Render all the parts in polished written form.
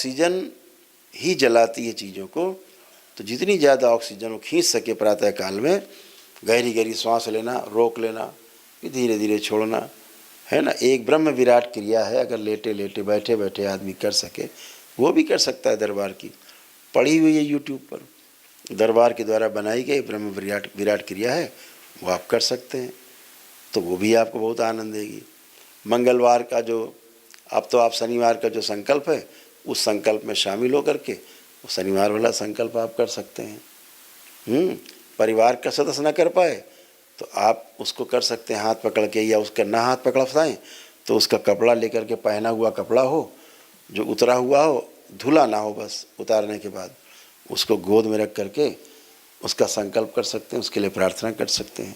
Oxygen ही जलाती है चीज़ों को, तो जितनी ज़्यादा ऑक्सीजन वो खींच सके प्रातः काल में, गहरी गहरी सांस लेना, रोक लेना, फिर धीरे धीरे छोड़ना, है ना। एक ब्रह्म विराट क्रिया है, अगर लेटे लेटे बैठे बैठे आदमी कर सके, वो भी कर सकता है। दरबार की पड़ी हुई है यूट्यूब पर, दरबार के द्वारा बनाई गई ब्रह्म विराट विराट क्रिया है, वो आप कर सकते हैं, तो वो भी आपको बहुत आनंद देगी। मंगलवार का जो, अब तो आप शनिवार का जो संकल्प है, उस संकल्प में शामिल होकर के वो शनिवार वाला संकल्प आप कर सकते हैं। परिवार का सदस्य न कर पाए तो आप उसको कर सकते हैं हाथ पकड़ के, या उसका ना हाथ पकड़ पाएँ तो उसका कपड़ा लेकर के, पहना हुआ कपड़ा हो जो उतरा हुआ हो, धुला ना हो, बस उतारने के बाद उसको गोद में रख करके उसका संकल्प कर सकते हैं, उसके लिए प्रार्थना कर सकते हैं,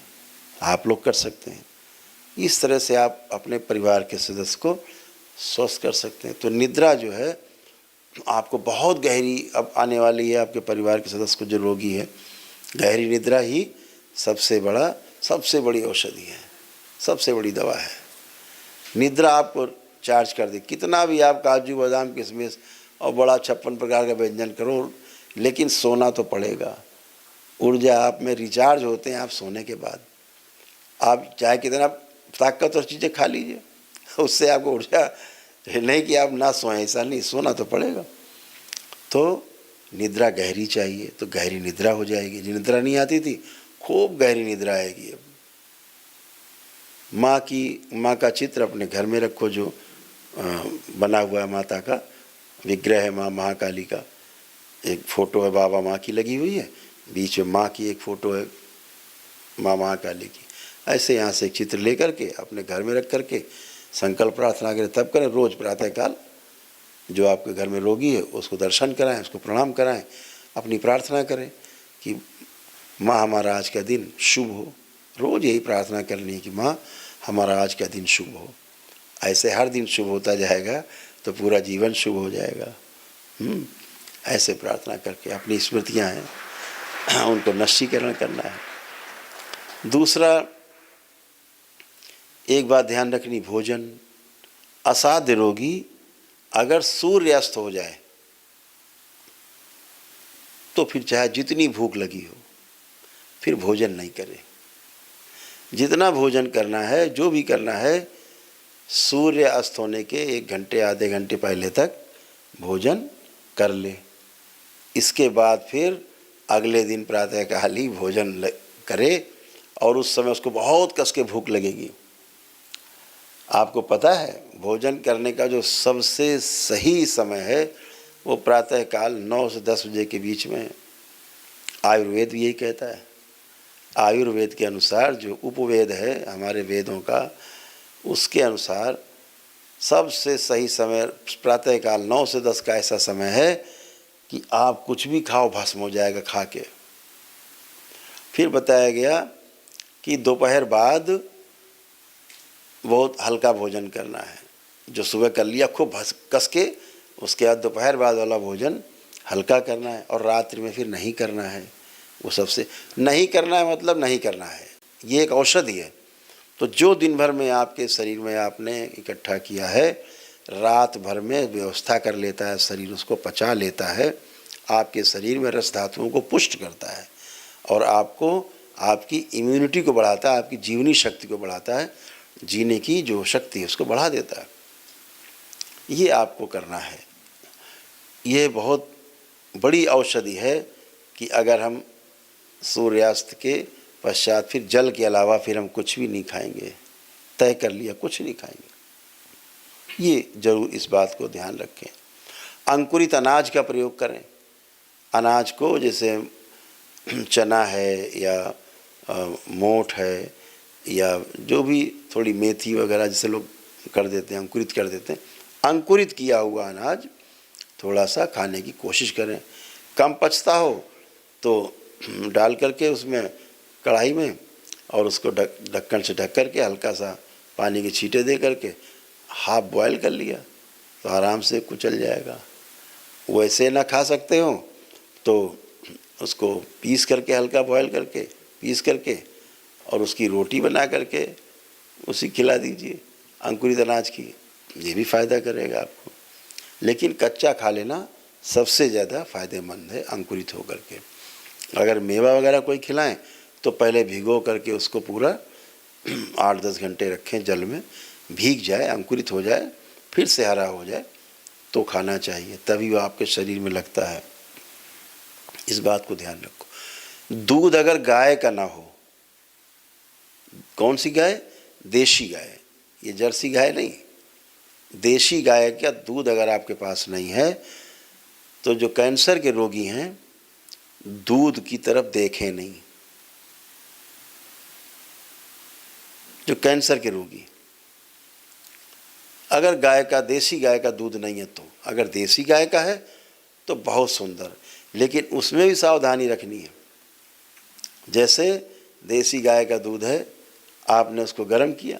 आप लोग कर सकते हैं। इस तरह से आप अपने परिवार के सदस्य को स्वस्थ कर सकते हैं। तो निद्रा जो है आपको बहुत गहरी अब आने वाली है, आपके परिवार के सदस्य को जो रोगी है, गहरी निद्रा ही सबसे बड़ी औषधि है, सबसे बड़ी दवा है। निद्रा आपको चार्ज कर दे, कितना भी आप काजू बादाम किशमिश और बड़ा 56 प्रकार का व्यंजन करो, लेकिन सोना तो पड़ेगा। ऊर्जा आप में रिचार्ज होते हैं आप सोने के बाद। आप चाहे कितना ताकत और चीज़ें खा लीजिए, उससे आपको ऊर्जा नहीं कि आप ना सोएं, ऐसा नहीं, सोना तो पड़ेगा। तो निद्रा गहरी चाहिए, तो गहरी निद्रा हो जाएगी। जो निद्रा नहीं आती थी, खूब गहरी निद्रा आएगी। अब माँ का चित्र अपने घर में रखो, जो बना हुआ है माता का विग्रह है, माँ महाकाली का एक फ़ोटो है, बाबा माँ की लगी हुई है, बीच में माँ की एक फ़ोटो है, माँ महाकाली की। ऐसे यहाँ से एक चित्र लेकर के अपने घर में रख करके संकल्प प्रार्थना करें, तब करें। रोज़ प्रातःकाल जो आपके घर में रोगी है उसको दर्शन कराएं, उसको प्रणाम कराएं, अपनी प्रार्थना करें कि माँ हमारा आज का दिन शुभ हो। रोज़ यही प्रार्थना करनी है कि माँ हमारा आज का दिन शुभ हो। ऐसे हर दिन शुभ होता जाएगा तो पूरा जीवन शुभ हो जाएगा। ऐसे प्रार्थना करके अपनी स्मृतियाँ हैं उनको नष्टीकरण करना है। दूसरा, एक बात ध्यान रखनी, भोजन। असाध्य रोगी अगर सूर्यास्त हो जाए तो फिर चाहे जितनी भूख लगी हो, फिर भोजन नहीं करे। जितना भोजन करना है, जो भी करना है, सूर्य अस्त होने के 1 घंटे आधे घंटे पहले तक भोजन कर ले। इसके बाद फिर अगले दिन प्रातःकाल ही भोजन करे, और उस समय उसको बहुत कस के भूख लगेगी। आपको पता है भोजन करने का जो सबसे सही समय है वो प्रातःकाल 9 से 10 बजे के बीच में। आयुर्वेद भी यही कहता है। आयुर्वेद के अनुसार जो उपवेद है हमारे वेदों का, उसके अनुसार सबसे सही समय प्रातःकाल 9 से 10 का ऐसा समय है कि आप कुछ भी खाओ भस्म हो जाएगा खा के। फिर बताया गया कि दोपहर बाद बहुत हल्का भोजन करना है, जो सुबह कर लिया खूब कस के, उसके बाद दोपहर बाद वाला भोजन हल्का करना है, और रात्रि में फिर नहीं करना है। वो सबसे नहीं करना है, मतलब नहीं करना है। ये एक औषधि है। तो जो दिन भर में आपके शरीर में आपने इकट्ठा किया है, रात भर में व्यवस्था कर लेता है शरीर, उसको पचा लेता है, आपके शरीर में रस धातुओं को पुष्ट करता है, और आपको आपकी इम्यूनिटी को बढ़ाता है, आपकी जीवनी शक्ति को बढ़ाता है, जीने की जो शक्ति है उसको बढ़ा देता है। ये आपको करना है। ये बहुत बड़ी औषधि है कि अगर हम सूर्यास्त के पश्चात फिर जल के अलावा फिर हम कुछ भी नहीं खाएंगे, तय कर लिया कुछ नहीं खाएंगे। ये जरूर इस बात को ध्यान रखें। अंकुरित अनाज का प्रयोग करें। अनाज को जैसे चना है या मोठ है या जो भी थोड़ी मेथी वगैरह जैसे लोग कर देते हैं, अंकुरित कर देते हैं, अंकुरित किया हुआ अनाज थोड़ा सा खाने की कोशिश करें। कम पचता हो तो डाल करके उसमें कढ़ाई में, और उसको ढक्कन से ढक करके हल्का सा पानी के छींटे दे करके हाफ बॉयल कर लिया तो आराम से कुचल जाएगा। वैसे ना खा सकते हो तो उसको पीस करके, हल्का बॉयल करके पीस करके, और उसकी रोटी बना करके उसी खिला दीजिए अंकुरित अनाज की। ये भी फ़ायदा करेगा आपको। लेकिन कच्चा खा लेना सबसे ज़्यादा फ़ायदेमंद है अंकुरित होकर के। अगर मेवा वगैरह कोई खिलाएं तो पहले भिगो करके उसको पूरा 8-10 घंटे रखें, जल में भीग जाए, अंकुरित हो जाए, फिर से हरा हो जाए तो खाना चाहिए, तभी वो आपके शरीर में लगता है। इस बात को ध्यान रखो। दूध अगर गाय का ना हो, कौन सी गाय? देशी गाय, ये जर्सी गाय नहीं, देशी गाय का दूध अगर आपके पास नहीं है तो जो कैंसर के रोगी हैं दूध की तरफ देखें नहीं। जो कैंसर के रोगी, अगर गाय का, देसी गाय का दूध नहीं है, तो अगर देसी गाय का है तो बहुत सुंदर, लेकिन उसमें भी सावधानी रखनी है। जैसे देसी गाय का दूध है, आपने उसको गर्म किया,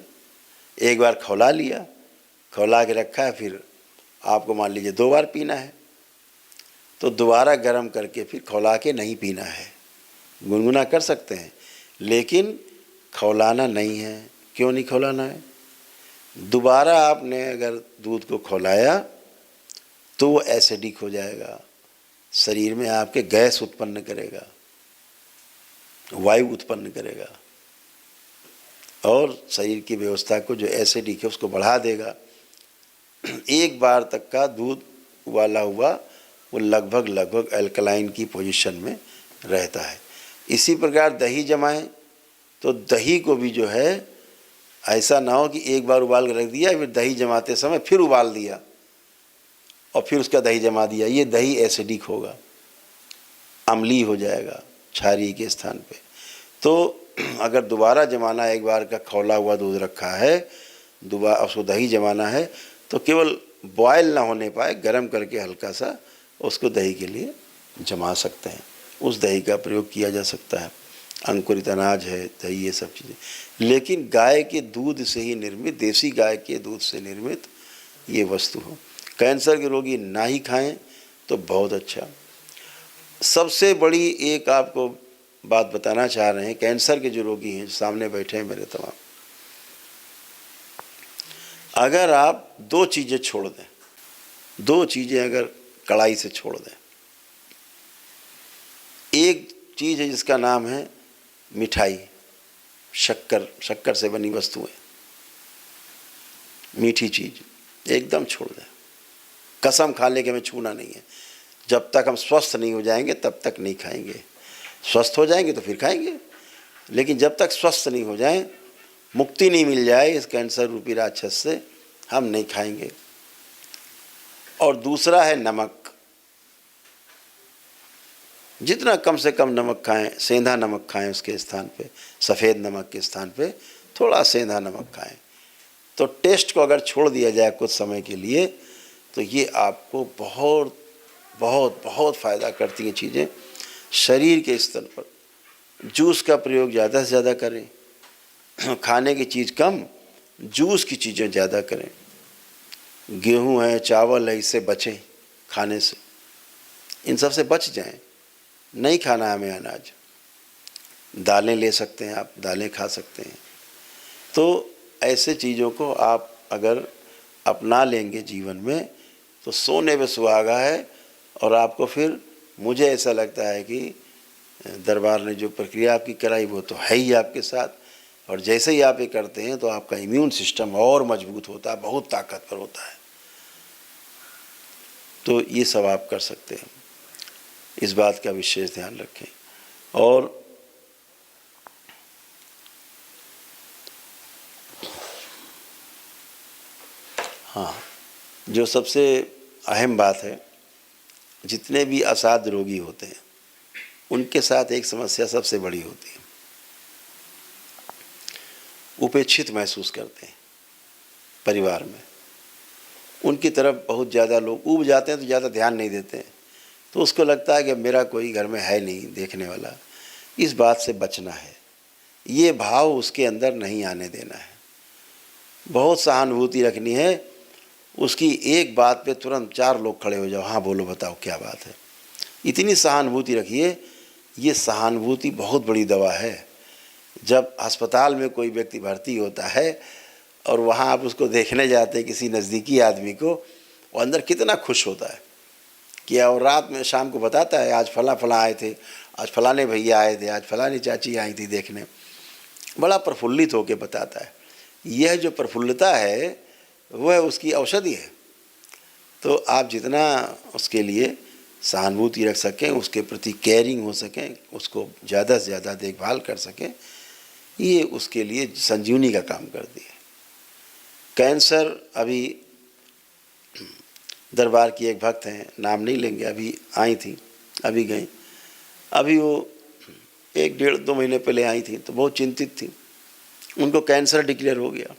एक बार खौला लिया, खौला के रखा है, फिर आपको मान लीजिए 2 बार पीना है, तो दोबारा गर्म करके फिर खौला के नहीं पीना है। गुनगुना कर सकते हैं, लेकिन खौलाना नहीं है। क्यों नहीं खौलाना है? दोबारा आपने अगर दूध को खौलाया तो वो एसिडिक हो जाएगा, शरीर में आपके गैस उत्पन्न करेगा, वायु उत्पन्न करेगा, और शरीर की व्यवस्था को जो एसिडिक है उसको बढ़ा देगा। एक बार तक का दूध उबाला हुआ वो लगभग अल्कलाइन की पोजीशन में रहता है। इसी प्रकार दही जमाएं तो दही को भी जो है ऐसा ना हो कि एक बार उबाल कर रख दिया, फिर दही जमाते समय फिर उबाल दिया और फिर उसका दही जमा दिया, ये दही एसिडिक होगा, अम्लीय हो जाएगा क्षारीय के स्थान पे। तो अगर दोबारा जमाना, एक बार का खौला हुआ दूध रखा है, दोबारा उसको दही जमाना है तो केवल बॉयल ना होने पाए, गरम करके हल्का सा उसको दही के लिए जमा सकते हैं, उस दही का प्रयोग किया जा सकता है। अंकुरित अनाज है दही, ये सब चीज़ें, लेकिन गाय के दूध से ही निर्मित, देसी गाय के दूध से निर्मित ये वस्तु हो। कैंसर के रोगी ना ही खाएं तो बहुत अच्छा। सबसे बड़ी एक आपको बात बताना चाह रहे हैं, कैंसर के जो रोगी हैं सामने बैठे हैं मेरे तमाम, अगर आप 2 चीज़ें छोड़ दें, 2 चीज़ें अगर कड़ाई से छोड़ दें, एक चीज़ है जिसका नाम है मिठाई, शक्कर से बनी वस्तुएं, मीठी चीज़ एकदम छोड़ दें। कसम खा ले कि हमें छूना नहीं है, जब तक हम स्वस्थ नहीं हो जाएंगे तब तक नहीं खाएंगे। स्वस्थ हो जाएंगे तो फिर खाएंगे, लेकिन जब तक स्वस्थ नहीं हो जाएं, मुक्ति नहीं मिल जाए इस कैंसर रूपी राक्षस से, हम नहीं खाएंगे। और दूसरा है नमक, जितना कम से कम नमक खाएं, सेंधा नमक खाएं, उसके स्थान पे सफ़ेद नमक के स्थान पे थोड़ा सेंधा नमक खाएं। तो टेस्ट को अगर छोड़ दिया जाए कुछ समय के लिए तो ये आपको बहुत बहुत बहुत फ़ायदा करती हैं चीज़ें। शरीर के स्तर पर जूस का प्रयोग ज़्यादा से ज़्यादा करें, खाने की चीज़ कम, जूस की चीज़ें ज़्यादा करें। गेहूं है, चावल है, इससे बचें खाने से, इन सब से बच जाएं, नहीं खाना हमें अनाज। दालें ले सकते हैं आप, दालें खा सकते हैं। तो ऐसे चीज़ों को आप अगर अपना लेंगे जीवन में तो सोने पे सुहागा है। और आपको फिर, मुझे ऐसा लगता है कि दरबार ने जो प्रक्रिया आपकी कराई वो तो है ही आपके साथ, और जैसे ही आप ये करते हैं तो आपका इम्यून सिस्टम और मजबूत होता है, बहुत ताकतवर होता है। तो ये सब आप कर सकते हैं, इस बात का विशेष ध्यान रखें। और हाँ, जो सबसे अहम बात है, जितने भी असाध्य रोगी होते हैं उनके साथ एक समस्या सबसे बड़ी होती है, उपेक्षित महसूस करते हैं परिवार में। उनकी तरफ बहुत ज़्यादा लोग ऊब जाते हैं तो ज़्यादा ध्यान नहीं देते हैं, तो उसको लगता है कि मेरा कोई घर में है नहीं देखने वाला। इस बात से बचना है, ये भाव उसके अंदर नहीं आने देना है। बहुत सहानुभूति रखनी है, उसकी एक बात पे तुरंत 4 लोग खड़े हो जाओ, हाँ बोलो बताओ क्या बात है, इतनी सहानुभूति रखिए। ये सहानुभूति बहुत बड़ी दवा है। जब अस्पताल में कोई व्यक्ति भर्ती होता है और वहाँ आप उसको देखने जाते हैं, किसी नज़दीकी आदमी को, और अंदर कितना खुश होता है कि, और रात में शाम को बताता है आज फला फला आए थे, आज फलाने भैया आए थे, आज फलानी चाची आई थी देखने, बड़ा प्रफुल्लित होकर बताता है। यह जो प्रफुल्लता है वह उसकी औषधि है। तो आप जितना उसके लिए सहानुभूति रख सकें, उसके प्रति केयरिंग हो सकें, उसको ज़्यादा से ज़्यादा देखभाल कर सकें, ये उसके लिए संजीवनी का काम करती है। कैंसर, अभी दरबार की एक भक्त हैं, नाम नहीं लेंगे, अभी आई थी, अभी गई, अभी वो 1-1.5-2 महीने पहले आई थी, तो बहुत चिंतित थी। उनको कैंसर डिक्लेयर हो गया।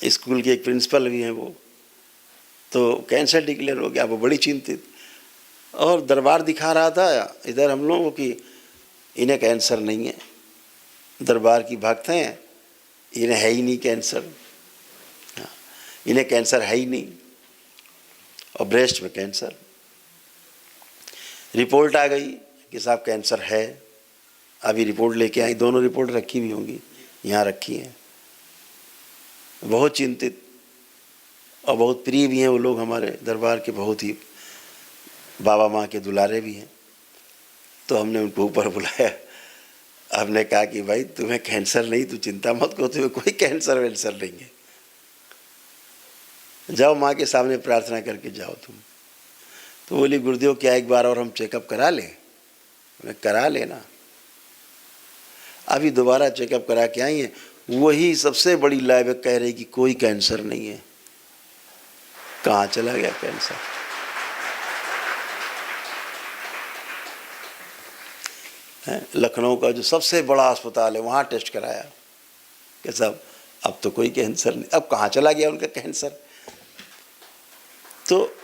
स्कूल के एक प्रिंसिपल भी हैं वो, तो कैंसर डिक्लेयर हो गया, वो बड़ी चिंतित। और दरबार दिखा रहा था इधर हम लोगों की, इन्हें कैंसर नहीं है, दरबार की भक्त हैं, इन्हें है ही नहीं कैंसर, इन्हें कैंसर है ही नहीं, और ब्रेस्ट में कैंसर। रिपोर्ट आ गई कि साहब कैंसर है। अभी रिपोर्ट लेके आई, दोनों रिपोर्ट रखी हुई होंगी, यहाँ रखी हैं। बहुत चिंतित, और बहुत प्रिय भी हैं वो लोग हमारे दरबार के, बहुत ही बाबा माँ के दुलारे भी हैं। तो हमने उनको ऊपर बुलाया, हमने कहा कि भाई तुम्हें कैंसर नहीं, तू चिंता मत करो, तुम्हें कोई कैंसर वैंसर नहीं है, जाओ माँ के सामने प्रार्थना करके जाओ तुम। तो बोली गुरुदेव क्या एक बार और हम चेकअप करा लें? मैं करा लेना। अभी दोबारा चेकअप करा के आई हैं, वही सबसे बड़ी लैब कह रही कि कोई कैंसर नहीं है। कहाँ चला गया कैंसर? लखनऊ का जो सबसे बड़ा अस्पताल है वहाँ टेस्ट कराया कि साहब अब तो कोई कैंसर नहीं। अब कहाँ चला गया उनका कैंसर? तो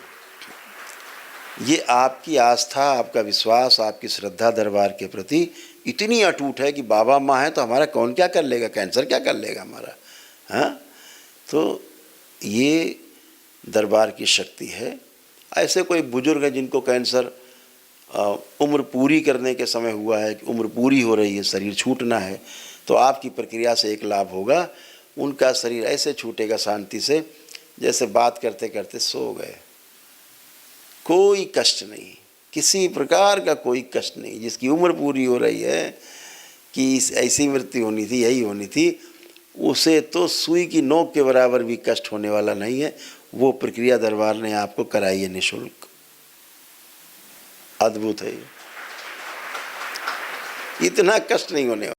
ये आपकी आस्था, आपका विश्वास, आपकी श्रद्धा दरबार के प्रति इतनी अटूट है कि बाबा माँ है तो हमारा कौन क्या कर लेगा, कैंसर क्या कर लेगा हमारा। हाँ, तो ये दरबार की शक्ति है। ऐसे कोई बुजुर्ग है जिनको कैंसर उम्र पूरी करने के समय हुआ है, कि उम्र पूरी हो रही है, शरीर छूटना है, तो आपकी प्रक्रिया से एक लाभ होगा, उनका शरीर ऐसे छूटेगा शांति से जैसे बात करते करते सो गए। कोई कष्ट नहीं, किसी प्रकार का कोई कष्ट नहीं। जिसकी उम्र पूरी हो रही है कि ऐसी मृत्यु होनी थी, यही होनी थी, उसे तो सुई की नोक के बराबर भी कष्ट होने वाला नहीं है। वो प्रक्रिया दरबार ने आपको कराई है निःशुल्क। अद्भुत है, इतना कष्ट नहीं होने वाला।